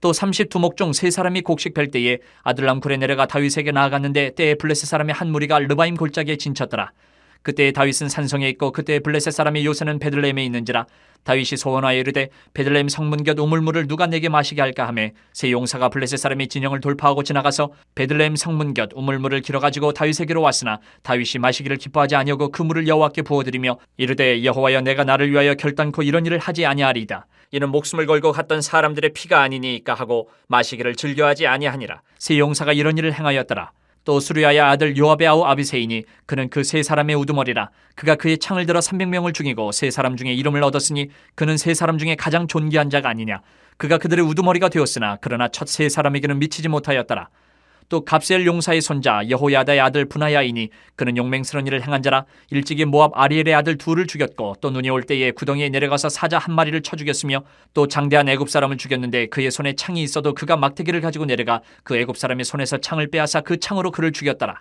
또 30두목 중 세 사람이 곡식 벨 때에 아둘람 굴에 내려가 다윗에게 나아갔는데 때에 블레셋 사람의 한 무리가 르바임 골짜기에 진쳤더라. 그때에 다윗은 산성에 있고 그때에 블레셋 사람이 요새는 베들레헴에 있는지라. 다윗이 소원하여 이르되 베들레헴 성문 곁 우물물을 누가 내게 마시게 할까 하매 세 용사가 블레셋 사람의 진영을 돌파하고 지나가서 베들레헴 성문 곁 우물물을 길어가지고 다윗에게로 왔으나 다윗이 마시기를 기뻐하지 아니하고 그 물을 여호와께 부어드리며 이르되 여호와여 내가 나를 위하여 결단코 이런 일을 하지 아니하리이다. 이는 목숨을 걸고 갔던 사람들의 피가 아니니까 하고 마시기를 즐겨하지 아니하니라. 세 용사가 이런 일을 행하였더라. 또 수르야의 아들 요압의 아우 아비새이니 그는 그 세 사람의 우두머리라. 그가 그의 창을 들어 300명을 죽이고 세 사람 중에 이름을 얻었으니 그는 세 사람 중에 가장 존귀한 자가 아니냐. 그가 그들의 우두머리가 되었으나 그러나 첫 세 사람에게는 미치지 못하였더라. 또 갑셀 용사의 손자 여호야다의 아들 분하야이니 그는 용맹스러운 일을 행한 자라. 일찍이 모압 아리엘의 아들 둘을 죽였고 또 눈이 올 때에 구덩이에 내려가서 사자 한 마리를 쳐 죽였으며 또 장대한 애굽 사람을 죽였는데 그의 손에 창이 있어도 그가 막대기를 가지고 내려가 그 애굽 사람의 손에서 창을 빼앗아 그 창으로 그를 죽였더라.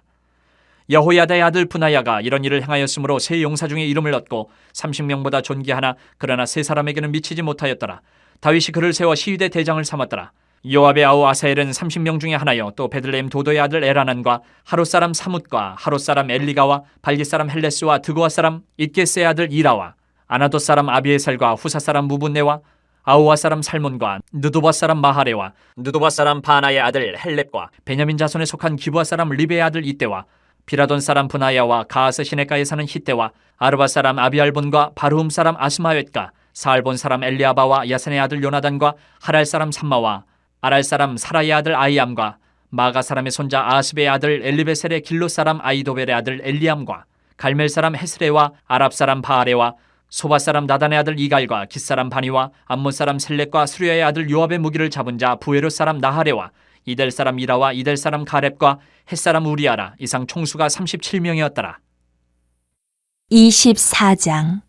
여호야다의 아들 분하야가 이런 일을 행하였으므로 세 용사 중에 이름을 얻고 30명보다 존귀하나 그러나 세 사람에게는 미치지 못하였더라. 다윗이 그를 세워 시위대 대장을 삼았더라. 요압의 아우 아사엘은 30명 중에 하나요. 또 베들레헴 도도의 아들 에라난과 하롯 사람 사뭇과 하롯 사람 엘리가와 발깃 사람 헬레스와 드고아 사람 잇게스의 아들 이라와 아나돗 사람 아비에살과 후사 사람 무분네와 아우아 사람 살몬과 느도바 사람 마하레와 느도바 사람 바나의 아들 헬렙과 베냐민 자손에 속한 기브아 사람 리베의 아들 이때와 비라돈 사람 분하야와 가하스 시내가에 사는 히때와 아르바 사람 아비알본과 바르움 사람 아스마웻과 사알본 사람 엘리아바와 야센의 아들 요나단과 하랄 사람 삼마와 아랄 사람 사라의 아들 아이암과 마가 사람의 손자 아스베의 아들 엘리베셀의 길로 사람 아이도벨의 아들 엘리암과 갈멜 사람 헤스레와 아랍 사람 바아레와 소바 사람 나단의 아들 이갈과 깃 사람 바니와 암몬 사람 셀렉과 수리아의 아들 요압의 무기를 잡은 자 부에롯 사람 나하레와 이델 사람 이라와 이델 사람 가렙과 헷 사람 우리아라. 이상 총수가 37명이었더라. 24장.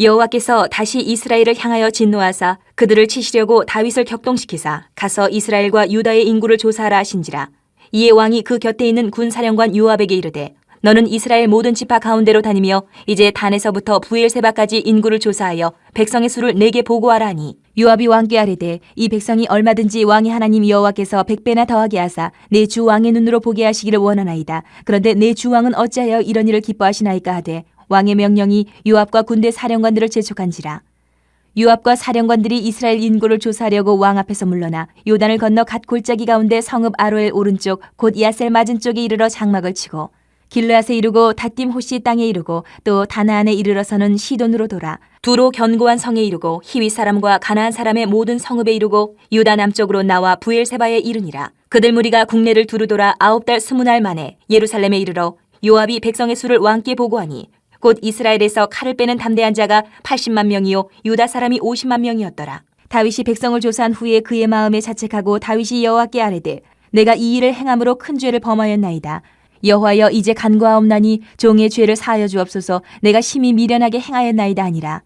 여호와께서 다시 이스라엘을 향하여 진노하사 그들을 치시려고 다윗을 격동시키사 가서 이스라엘과 유다의 인구를 조사하라 하신지라. 이에 왕이 그 곁에 있는 군사령관 요압에게 이르되 너는 이스라엘 모든 지파 가운데로 다니며 이제 단에서부터 부엘세바까지 인구를 조사하여 백성의 수를 내게 보고하라 하니 요압이 왕께 아뢰되 이 백성이 얼마든지 왕의 하나님 여호와께서 100배나 더하게 하사 내 주 왕의 눈으로 보게 하시기를 원하나이다. 그런데 내 주 왕은 어찌하여 이런 일을 기뻐하시나이까 하되 왕의 명령이 요압과 군대 사령관들을 재촉한지라. 요압과 사령관들이 이스라엘 인구를 조사하려고 왕 앞에서 물러나 요단을 건너 갓 골짜기 가운데 성읍 아로엘 오른쪽 곧 야셀 맞은 쪽에 이르러 장막을 치고 길르앗에 이르고 닷딤 호시 땅에 이르고 또 다나안에 이르러서는 시돈으로 돌아 두로 견고한 성에 이르고 히위 사람과 가나안 사람의 모든 성읍에 이르고 유다 남쪽으로 나와 부엘세바에 이르니라. 그들 무리가 국내를 두루 돌아 9달 20날 만에 예루살렘에 이르러 요압이 백성의 수를 왕께 보고하니 곧 이스라엘에서 칼을 빼는 담대한 자가 80만 명이요 유다 사람이 50만 명이었더라. 다윗이 백성을 조사한 후에 그의 마음에 자책하고 다윗이 여호와께 아뢰되 내가 이 일을 행함으로 큰 죄를 범하였나이다. 여호와여 이제 간과하옵나니 종의 죄를 사하여 주옵소서. 내가 심히 미련하게 행하였나이다 하니라.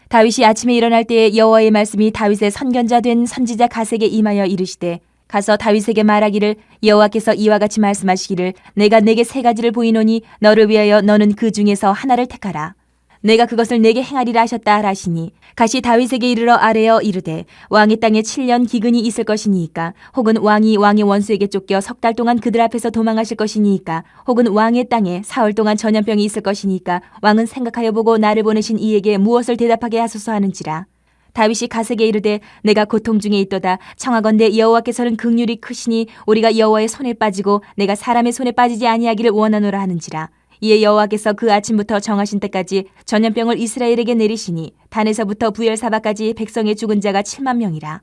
다윗이 아침에 일어날 때에 여호와의 말씀이 다윗의 선견자 된 선지자 갓에게 임하여 이르시되 가서 다윗에게 말하기를 여호와께서 이와 같이 말씀하시기를 내가 내게 3가지를 보이노니 너를 위하여 너는 그 중에서 하나를 택하라. 내가 그것을 내게 행하리라 하셨다 하시니 가시 다윗에게 이르러 아뢰어 이르되 왕의 땅에 7년 기근이 있을 것이니이까 혹은 왕이 왕의 원수에게 쫓겨 3달 동안 그들 앞에서 도망하실 것이니이까 혹은 왕의 땅에 4월 동안 전염병이 있을 것이니까 왕은 생각하여 보고 나를 보내신 이에게 무엇을 대답하게 하소서 하는지라. 다윗이 갓에게 이르되 내가 고통 중에 있도다. 청하건대 여호와께서는 긍휼이 크시니 우리가 여호와의 손에 빠지고 내가 사람의 손에 빠지지 아니하기를 원하노라 하는지라. 이에 여호와께서 그 아침부터 정하신 때까지 전염병을 이스라엘에게 내리시니 단에서부터 부엘사바까지 백성의 죽은 자가 7만 명이라.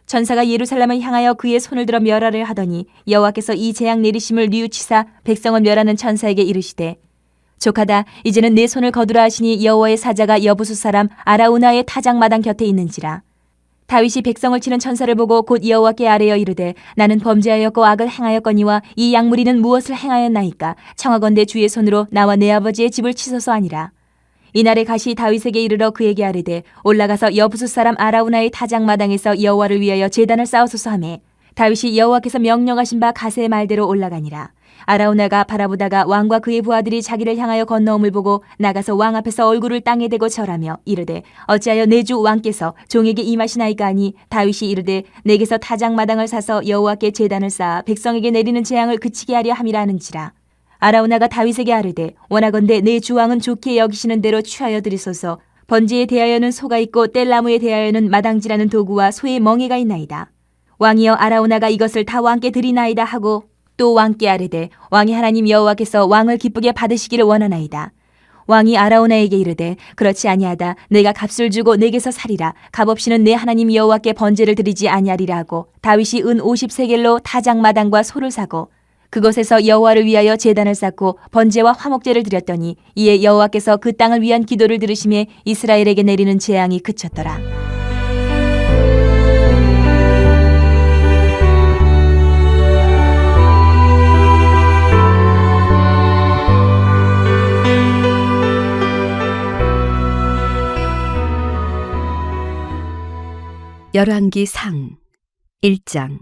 전사가 예루살렘을 향하여 그의 손을 들어 멸하려 하더니 여호와께서 이 재앙 내리심을 뉘우치사 백성을 멸하는 천사에게 이르시되 족하다. 이제는 내 손을 거두라 하시니 여호와의 사자가 여부수 사람 아라우나의 타작마당 곁에 있는지라. 다윗이 백성을 치는 천사를 보고 곧 여호와께 아뢰어 이르되 나는 범죄하였고 악을 행하였거니와 이 양무리는 무엇을 행하였나이까. 청하건대 주의 손으로 나와 내 아버지의 집을 치소서 하니라. 이날에 가시 다윗에게 이르러 그에게 아뢰되 올라가서 여부수 사람 아라우나의 타작마당에서 여호와를 위하여 제단을 쌓으소서 하매 다윗이 여호와께서 명령하신 바 갓의 말대로 올라가니라. 아라우나가 바라보다가 왕과 그의 부하들이 자기를 향하여 건너옴을 보고 나가서 왕 앞에서 얼굴을 땅에 대고 절하며 이르되 어찌하여 내 주 왕께서 종에게 임하시나이까 하니 다윗이 이르되 내게서 타작마당을 사서 여호와께 제단을 쌓아 백성에게 내리는 재앙을 그치게 하려 함이라 하는지라. 아라우나가 다윗에게 아뢰되 원하건대 내 주 왕은 좋게 여기시는 대로 취하여 드리소서. 번제에 대하여는 소가 있고 뗄나무에 대하여는 마당질하는 도구와 소의 멍에가 있나이다. 왕이여 아라우나가 이것을 다 왕께 드리나이다 하고 또 왕께 아뢰되 왕의 하나님 여호와께서 왕을 기쁘게 받으시기를 원하나이다. 왕이 아라우나에게 이르되 그렇지 아니하다. 내가 값을 주고 내게서 살이라. 값 없이는 내 하나님 여호와께 번제를 드리지 아니하리라 하고 다윗이 은 50세겔로 타작마당과 소를 사고 그곳에서 여호와를 위하여 제단을 쌓고 번제와 화목제를 드렸더니 이에 여호와께서 그 땅을 위한 기도를 들으심에 이스라엘에게 내리는 재앙이 그쳤더라. 열왕기상 1장.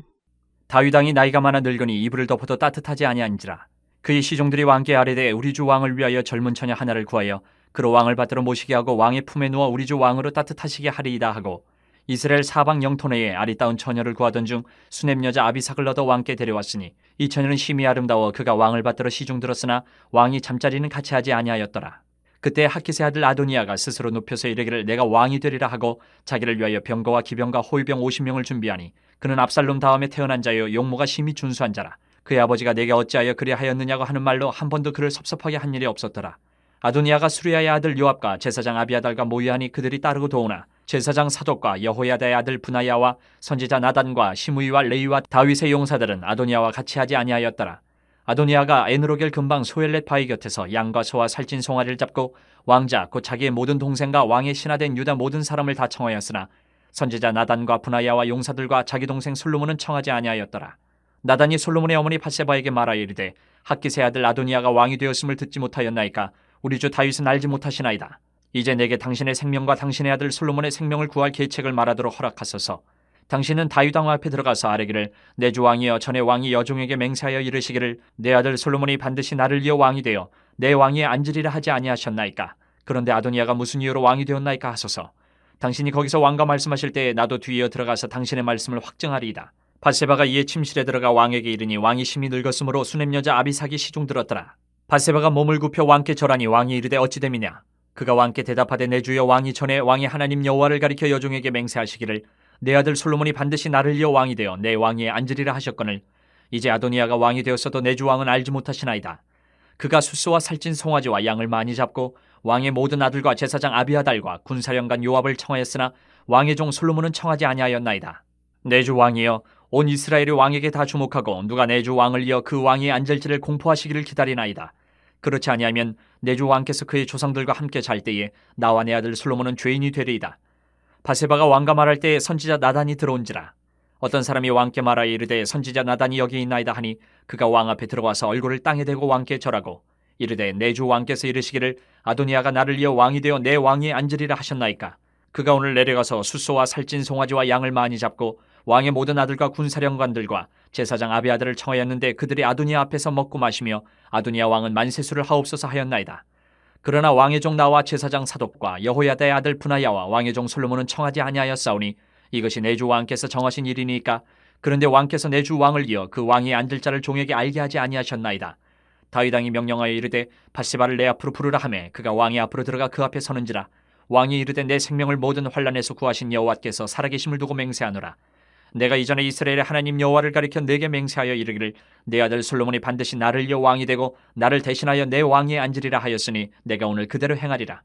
다윗 왕이 나이가 많아 늙으니 이불을 덮어도 따뜻하지 아니한지라. 그의 시종들이 왕께 아뢰되 우리 주 왕을 위하여 젊은 처녀 하나를 구하여 그로 왕을 받들어 모시게 하고 왕의 품에 누워 우리 주 왕으로 따뜻하시게 하리이다 하고 이스라엘 사방 영토 내에 아리따운 처녀를 구하던 중 수넴 여자 아비삭을 얻어 왕께 데려왔으니 이 처녀는 심히 아름다워 그가 왕을 받들어 시중 들었으나 왕이 잠자리는 같이 하지 아니하였더라. 그때 하키스의 아들 아도니아가 스스로 눕혀서 이르기를 내가 왕이 되리라 하고 자기를 위하여 병거와 기병과 호위병 50명을 준비하니 그는 압살롬 다음에 태어난 자여 용모가 심히 준수한 자라. 그의 아버지가 내게 어찌하여 그리하였느냐고 하는 말로 한 번도 그를 섭섭하게 한 일이 없었더라. 아도니아가 수리아의 아들 요압과 제사장 아비아달과 모의하니 그들이 따르고 도우나 제사장 사독과 여호야다의 아들 분하야와 선지자 나단과 시므이와 레이와 다윗의 용사들은 아도니아와 같이 하지 아니하였더라. 아도니아가 에느로겔 근방 소엘렛 바위 곁에서 양과 소와 살찐 송아리를 잡고 왕자 곧 자기의 모든 동생과 왕의 신하된 유다 모든 사람을 다 청하였으나 선지자 나단과 분하야와 용사들과 자기 동생 솔로몬은 청하지 아니하였더라. 나단이 솔로몬의 어머니 밧세바에게 말하여 이르되 핫깃의 아들 아도니아가 왕이 되었음을 듣지 못하였나이까. 우리 주 다윗은 알지 못하시나이다. 이제 내게 당신의 생명과 당신의 아들 솔로몬의 생명을 구할 계책을 말하도록 허락하소서. 당신은 다윗 왕 앞에 들어가서 아뢰기를 내 주 왕이여 전에 왕이 여종에게 맹세하여 이르시기를 내 아들 솔로몬이 반드시 나를 이어 왕이 되어 내 왕위에 앉으리라 하지 아니하셨나이까. 그런데 아도니아가 무슨 이유로 왕이 되었나이까 하소서. 당신이 거기서 왕과 말씀하실 때에 나도 뒤이어 들어가서 당신의 말씀을 확증하리이다. 밧세바가 이에 침실에 들어가 왕에게 이르니 왕이 심히 늙었으므로 수냄 여자 아비삭이 시중 들었더라. 밧세바가 몸을 굽혀 왕께 절하니 왕이 이르되 어찌 됨이냐. 그가 왕께 대답하되 내 주여 왕이 전에 왕의 하나님 여호와를 가리켜 여종에게 맹세하시기를 내 아들 솔로몬이 반드시 나를 이어 왕이 되어 내 왕위에 앉으리라 하셨거늘 이제 아도니아가 왕이 되었어도 내 주 왕은 알지 못하시나이다. 그가 숫소와 살찐 송아지와 양을 많이 잡고 왕의 모든 아들과 제사장 아비아달과 군사령관 요압을 청하였으나 왕의 종 솔로몬은 청하지 아니하였나이다. 내 주 왕이여 온 이스라엘이 왕에게 다 주목하고 누가 내 주 왕을 이어 그 왕위에 앉을지를 공포하시기를 기다리나이다. 그렇지 아니하면 내 주 왕께서 그의 조상들과 함께 잘 때에 나와 내 아들 솔로몬은 죄인이 되리이다. 밧세바가 왕과 말할 때에 선지자 나단이 들어온지라. 어떤 사람이 왕께 말하여 이르되 선지자 나단이 여기 있나이다 하니 그가 왕 앞에 들어와서 얼굴을 땅에 대고 왕께 절하고 이르되 내 주 왕께서 이르시기를 아도니아가 나를 이어 왕이 되어 내 왕위에 앉으리라 하셨나이까. 그가 오늘 내려가서 숫소와 살찐 송아지와 양을 많이 잡고 왕의 모든 아들과 군사령관들과 제사장 아비아들을 청하였는데 그들이 아도니아 앞에서 먹고 마시며 아도니아 왕은 만세수를 하옵소서 하였나이다. 그러나 왕의 종 나와 제사장 사독과 여호야다의 아들 브나야와 왕의 종 솔로몬은 청하지 아니하였사오니 이것이 내 주 왕께서 정하신 일이니까. 그런데 왕께서 내 주 왕을 이어 그 왕위에 앉을 자를 종에게 알게 하지 아니하셨나이다. 다윗 왕이 명령하여 이르되 밧세바를 내 앞으로 부르라 하매 그가 왕의 앞으로 들어가 그 앞에 서는지라. 왕이 이르되 내 생명을 모든 환난에서 구하신 여호와께서 살아계심을 두고 맹세하노라. 내가 이전에 이스라엘의 하나님 여호와를 가리켜 내게 맹세하여 이르기를 내 아들 솔로몬이 반드시 나를 이어 왕이 되고 나를 대신하여 내 왕위에 앉으리라 하였으니 내가 오늘 그대로 행하리라.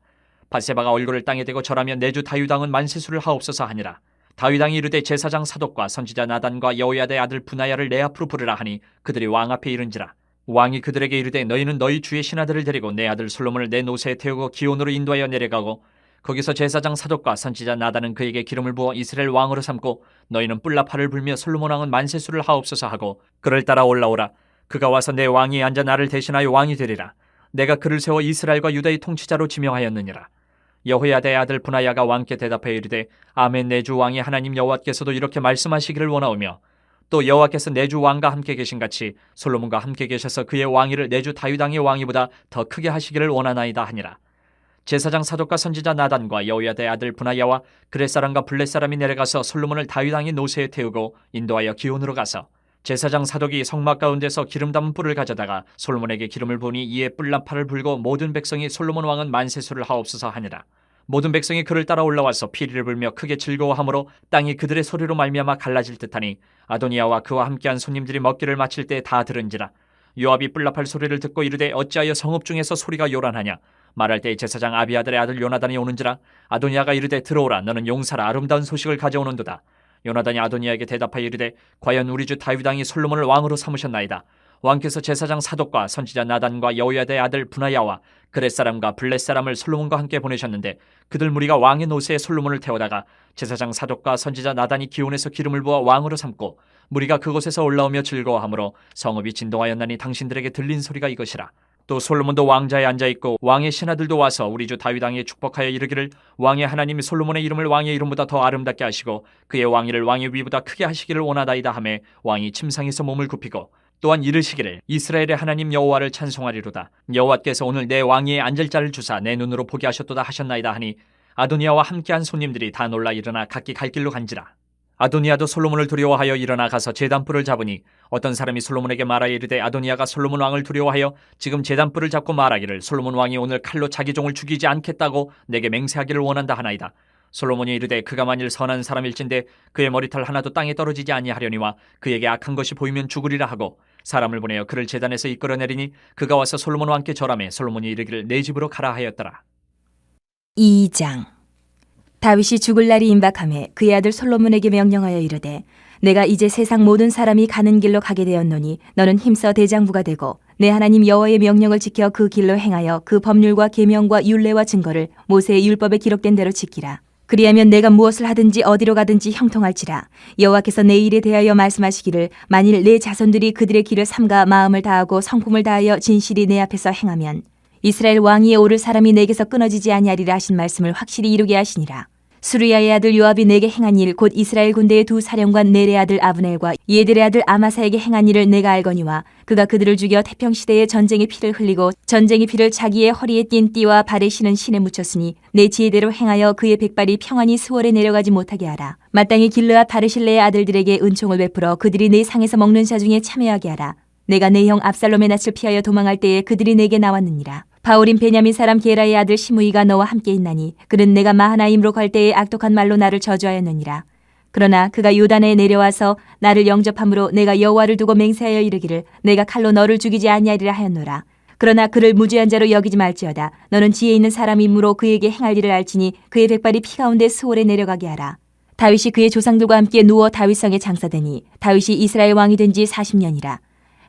밧세바가 얼굴을 땅에 대고 절하며 내 주 다윗 왕은 만세수를 하옵소서 하니라. 다윗 왕이 이르되 제사장 사독과 선지자 나단과 여호야다의 아들 브나야를 내 앞으로 부르라 하니 그들이 왕 앞에 이른지라. 왕이 그들에게 이르되 너희는 너희 주의 신하들을 데리고 내 아들 솔로몬을 내 노새에 태우고 기온으로 인도하여 내려가고 거기서 제사장 사독과 선지자 나단은 그에게 기름을 부어 이스라엘 왕으로 삼고 너희는 뿔나팔을 불며 솔로몬 왕은 만세수를 하옵소서 하고 그를 따라 올라오라. 그가 와서 내 왕위에 앉아 나를 대신하여 왕이 되리라. 내가 그를 세워 이스라엘과 유다의 통치자로 지명하였느니라. 여호야다의 아들 브나야가 왕께 대답하여 이르되 아멘. 내 주 왕이 하나님 여호와께서도 이렇게 말씀하시기를 원하오며 또 여호와께서 내 주 왕과 함께 계신 같이 솔로몬과 함께 계셔서 그의 왕위를 내 주 다윗 왕의 왕위보다 더 크게 하시기를 원하나이다 하니라. 제사장 사독과 선지자 나단과 여호야다의 아들 브나야와 그렛 사람과 블렛 사람이 내려가서 솔로몬을 다윗 왕의 노새에 태우고 인도하여 기온으로 가서 제사장 사독이 성막 가운데서 기름 담은 뿔을 가져다가 솔로몬에게 기름을 부으니 이에 뿔나팔을 불고 모든 백성이 솔로몬 왕은 만세수를 하옵소서 하니라. 모든 백성이 그를 따라 올라와서 피리를 불며 크게 즐거워하므로 땅이 그들의 소리로 말미암아 갈라질 듯하니 아도니아와 그와 함께한 손님들이 먹기를 마칠 때 다 들은지라. 요압이 뿔나팔 소리를 듣고 이르되 어찌하여 성읍 중에서 소리가 요란하냐. 말할 때 제사장 아비아들의 아들 요나단이 오는지라. 아도니아가 이르되 들어오라. 너는 용사라. 아름다운 소식을 가져오는도다. 요나단이 아도니아에게 대답하여 이르되 과연 우리 주 다윗 왕이 솔로몬을 왕으로 삼으셨나이다. 왕께서 제사장 사독과 선지자 나단과 여호야다의 아들 브나야와 그렛 사람과 블렛 사람을 솔로몬과 함께 보내셨는데 그들 무리가 왕의 노새에 솔로몬을 태우다가 제사장 사독과 선지자 나단이 기온에서 기름을 부어 왕으로 삼고 무리가 그곳에서 올라오며 즐거워하므로 성읍이 진동하였나니 당신들에게 들린 소리가 이것이라. 또 솔로몬도 왕자에 앉아있고 왕의 신하들도 와서 우리 주 다윗 왕에 축복하여 이르기를 왕의 하나님이 솔로몬의 이름을 왕의 이름보다 더 아름답게 하시고 그의 왕위를 왕의 위보다 크게 하시기를 원하다이다 하매 왕이 침상에서 몸을 굽히고 또한 이르시기를 이스라엘의 하나님 여호와를 찬송하리로다. 여호와께서 오늘 내 왕위에 앉을 자를 주사 내 눈으로 보게 하셨도다 하셨나이다 하니 아도니아와 함께한 손님들이 다 놀라 일어나 각기 갈 길로 간지라. 아도니아도 솔로몬을 두려워하여 일어나 가서 제단불을 잡으니 어떤 사람이 솔로몬에게 말하여 이르되 아도니아가 솔로몬 왕을 두려워하여 지금 제단불을 잡고 말하기를 솔로몬 왕이 오늘 칼로 자기 종을 죽이지 않겠다고 내게 맹세하기를 원한다 하나이다. 솔로몬이 이르되 그가 만일 선한 사람일진데 그의 머리털 하나도 땅에 떨어지지 아니하려니와 그에게 악한 것이 보이면 죽으리라 하고 사람을 보내어 그를 제단에서 이끌어내리니 그가 와서 솔로몬 왕께 절하매 솔로몬이 이르기를 내 집으로 가라 하였더라. 2장. 다윗이 죽을 날이 임박하매 그의 아들 솔로몬에게 명령하여 이르되 내가 이제 세상 모든 사람이 가는 길로 가게 되었노니 너는 힘써 대장부가 되고 내 하나님 여호와의 명령을 지켜 그 길로 행하여 그 법률과 계명과 율례와 증거를 모세의 율법에 기록된 대로 지키라. 그리하면 내가 무엇을 하든지 어디로 가든지 형통할지라. 여호와께서 내 일에 대하여 말씀하시기를 만일 내 자손들이 그들의 길을 삼가 마음을 다하고 성품을 다하여 진실이 내 앞에서 행하면 이스라엘 왕위에 오를 사람이 내게서 끊어지지 아니하리라 하신 말씀을 확실히 이루게 하시니라. 수르야의 아들 요압이 내게 행한 일 곧 이스라엘 군대의 두 사령관 넬의 아들 아브넬과 예들의 아들 아마사에게 행한 일을 내가 알거니와 그가 그들을 죽여 태평 시대에 전쟁의 피를 흘리고 전쟁의 피를 자기의 허리에 띤 띠와 발에 신은 신에 묻혔으니 내 지혜대로 행하여 그의 백발이 평안히 수월에 내려가지 못하게 하라. 마땅히 길르앗 바르실레의 아들들에게 은총을 베풀어 그들이 내 상에서 먹는 자 중에 참여하게 하라. 내가 내 형 압살롬의 낯을 피하여 도망할 때에 그들이 내게 나왔느니라. 바울인 베냐민 사람 게라의 아들 시므이가 너와 함께 있나니 그는 내가 마하나임으로 갈 때에 악독한 말로 나를 저주하였느니라. 그러나 그가 요단에 내려와서 나를 영접함으로 내가 여호와를 두고 맹세하여 이르기를 내가 칼로 너를 죽이지 아니하리라 하였노라. 그러나 그를 무죄한 자로 여기지 말지어다. 너는 지혜 있는 사람이므로 그에게 행할 일을 알지니 그의 백발이 피 가운데 수월에 내려가게 하라. 다윗이 그의 조상들과 함께 누워 다윗성에 장사되니 다윗이 이스라엘 왕이 된 지 40년이라.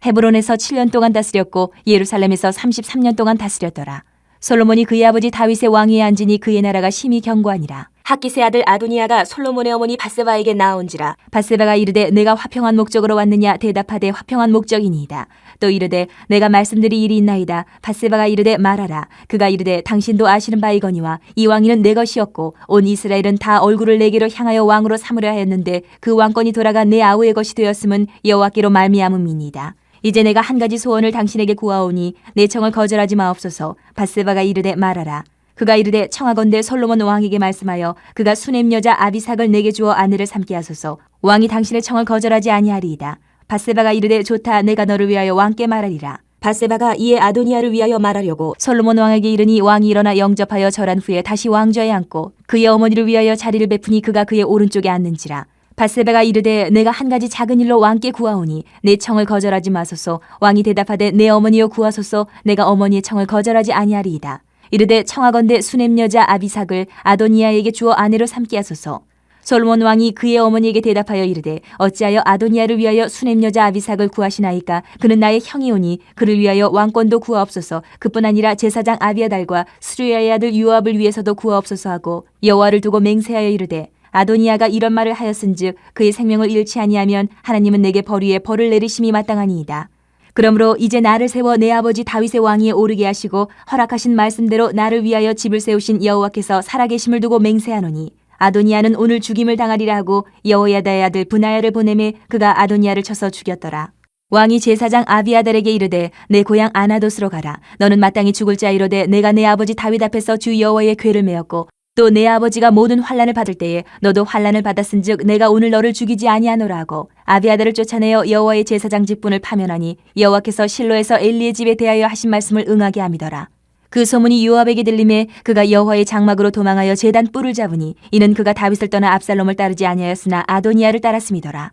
헤브론에서 7년 동안 다스렸고 예루살렘에서 33년 동안 다스렸더라. 솔로몬이 그의 아버지 다윗의 왕위에 앉으니 그의 나라가 심히 견고하니라. 학기스의 아들 아도니아가 솔로몬의 어머니 밧세바에게 나온지라. 밧세바가 이르되 내가 화평한 목적으로 왔느냐 대답하되 화평한 목적이니이다. 또 이르되 내가 말씀드릴 일이 있나이다. 밧세바가 이르되 말하라. 그가 이르되 당신도 아시는 바이거니와 이 왕위는 내 것이었고 온 이스라엘은 다 얼굴을 내게로 향하여 왕으로 삼으려 하였는데 그 왕권이 돌아가 내 아우의 것이 되었음은 여호와께로 말미암음이니이다. 이제 내가 한 가지 소원을 당신에게 구하오니 내 청을 거절하지 마옵소서. 밧세바가 이르되 말하라. 그가 이르되 청하건대 솔로몬 왕에게 말씀하여 그가 수넴 여자 아비삭을 내게 주어 아내를 삼게 하소서. 왕이 당신의 청을 거절하지 아니하리이다. 밧세바가 이르되 좋다. 내가 너를 위하여 왕께 말하리라. 밧세바가 이에 아도니아를 위하여 말하려고 솔로몬 왕에게 이르니 왕이 일어나 영접하여 절한 후에 다시 왕좌에 앉고 그의 어머니를 위하여 자리를 베푸니 그가 그의 오른쪽에 앉는지라. 밧세바가 이르되 내가 한 가지 작은 일로 왕께 구하오니 내 청을 거절하지 마소서. 왕이 대답하되 내 어머니여 구하소서. 내가 어머니의 청을 거절하지 아니하리이다. 이르되 청하건대 수넴 여자 아비삭을 아도니아에게 주어 아내로 삼게 하소서. 솔로몬 왕이 그의 어머니에게 대답하여 이르되 어찌하여 아도니아를 위하여 수넴 여자 아비삭을 구하시나이까. 그는 나의 형이오니 그를 위하여 왕권도 구하옵소서. 그뿐 아니라 제사장 아비아달과 스루야의 아들 요압을 위해서도 구하옵소서 하고 여호와를 두고 맹세하여 이르되 아도니아가 이런 말을 하였은즉 그의 생명을 잃지 아니하면 하나님은 내게 벌 위에 벌을 내리심이 마땅하니이다. 그러므로 이제 나를 세워 내 아버지 다윗의 왕위에 오르게 하시고 허락하신 말씀대로 나를 위하여 집을 세우신 여호와께서 살아계심을 두고 맹세하노니 아도니아는 오늘 죽임을 당하리라 하고 여호야다의 아들 브나야를 보내매 그가 아도니아를 쳐서 죽였더라. 왕이 제사장 아비아달에게 이르되 내 고향 아나돗으로 가라. 너는 마땅히 죽을 자이로되 내가 내 아버지 다윗 앞에서 주 여호와의 궤를 메었고 또 내 아버지가 모든 환난을 받을 때에 너도 환난을 받았은즉 내가 오늘 너를 죽이지 아니하노라 하고 아비아달을 쫓아내어 여호와의 제사장 직분을 파면하니 여호와께서 실로에서 엘리의 집에 대하여 하신 말씀을 응하게 함이더라. 그 소문이 요압에게 들림에 그가 여호와의 장막으로 도망하여 제단 뿔을 잡으니 이는 그가 다윗을 떠나 압살롬을 따르지 아니하였으나 아도니아를 따랐음이더라.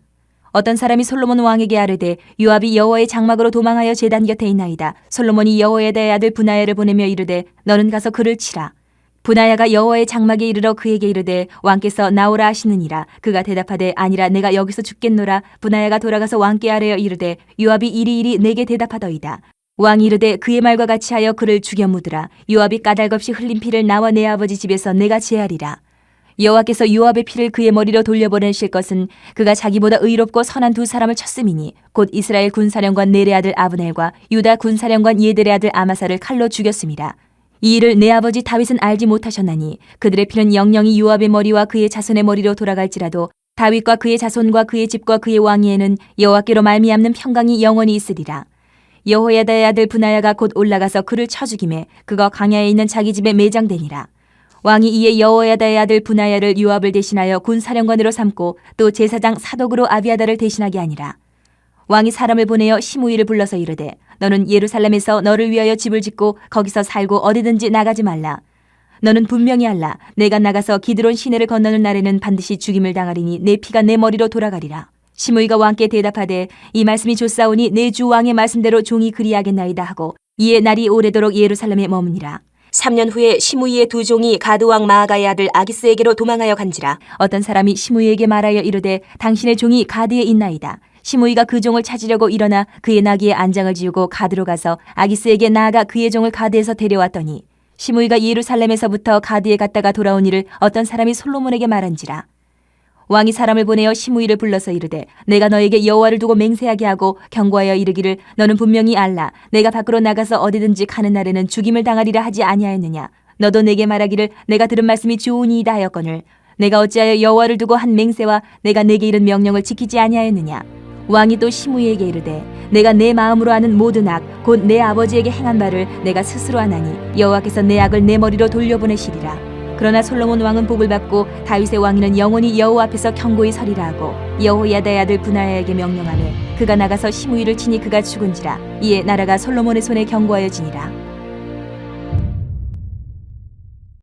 어떤 사람이 솔로몬 왕에게 아뢰되 요압이 여호와의 장막으로 도망하여 제단 곁에 있나이다. 솔로몬이 여호야다의 아들 브나야를 보내며 이르되 너는 가서 그를 치라. 브나야가 여호와의 장막에 이르러 그에게 이르되 왕께서 나오라 하시느니라. 그가 대답하되 아니라 내가 여기서 죽겠노라. 브나야가 돌아가서 왕께 아뢰어 이르되 요압이 이리이리 내게 대답하더이다. 왕이 이르되 그의 말과 같이 하여 그를 죽여 묻으라. 요압이 까닭없이 흘린 피를 나와 내 아버지 집에서 내가 제하리라. 여호와께서 요압의 피를 그의 머리로 돌려보내실 것은 그가 자기보다 의롭고 선한 두 사람을 쳤음이니 곧 이스라엘 군사령관 넬의 아들 아브넬과 유다 군사령관 예들의 아들 아마사를 칼로 죽였습니다. 이 일을 내 아버지 다윗은 알지 못하셨나니 그들의 피는 영영이 요압의 머리와 그의 자손의 머리로 돌아갈지라도 다윗과 그의 자손과 그의 집과 그의 왕위에는 여호와께로 말미암는 평강이 영원히 있으리라. 여호야다의 아들 브나야가 곧 올라가서 그를 쳐 죽이매 그가 광야에 있는 자기 집에 매장되니라. 왕이 이에 여호야다의 아들 브나야를 요압을 대신하여 군사령관으로 삼고 또 제사장 사독으로 아비아달을 대신하게 하니라. 왕이 사람을 보내어 시므이를 불러서 이르되 너는 예루살렘에서 너를 위하여 집을 짓고 거기서 살고 어디든지 나가지 말라. 너는 분명히 알라. 내가 나가서 기드론 시내를 건너는 날에는 반드시 죽임을 당하리니 내 피가 내 머리로 돌아가리라. 시므이가 왕께 대답하되 이 말씀이 좋사오니 내 주 왕의 말씀대로 종이 그리하겠나이다 하고 이에 날이 오래도록 예루살렘에 머무니라. 3년 후에 시므이의 두 종이 가드왕 마아가의 아들 아기스에게로 도망하여 간지라. 어떤 사람이 시므이에게 말하여 이르되 당신의 종이 가드에 있나이다. 시므이가 그 종을 찾으려고 일어나 그의 나귀에 안장을 지우고 가드로 가서 아기스에게 나아가 그의 종을 가드에서 데려왔더니 시므이가 예루살렘에서부터 가드에 갔다가 돌아온 일을 어떤 사람이 솔로몬에게 말한지라. 왕이 사람을 보내어 시므이를 불러서 이르되 내가 너에게 여호와를 두고 맹세하게 하고 경고하여 이르기를 너는 분명히 알라. 내가 밖으로 나가서 어디든지 가는 날에는 죽임을 당하리라 하지 아니하였느냐. 너도 내게 말하기를 내가 들은 말씀이 좋으니이다 하였거늘 내가 어찌하여 여호와를 두고 한 맹세와 내가 내게 이른 명령을 지키지 아니하였느냐? 왕이 또 시므이에게 이르되 내가 내 마음으로 하는 모든 악 곧 내 아버지에게 행한 바를 내가 스스로 하나니 여호와께서 내 악을 내 머리로 돌려보내시리라. 그러나 솔로몬 왕은 복을 받고 다윗의 왕위는 영원히 여호와 앞에서 견고히 서리라 하고 여호야다의 아들 분하야에게 명령하매 그가 나가서 시므이를 치니 그가 죽은지라. 이에 나라가 솔로몬의 손에 견고하여지니라.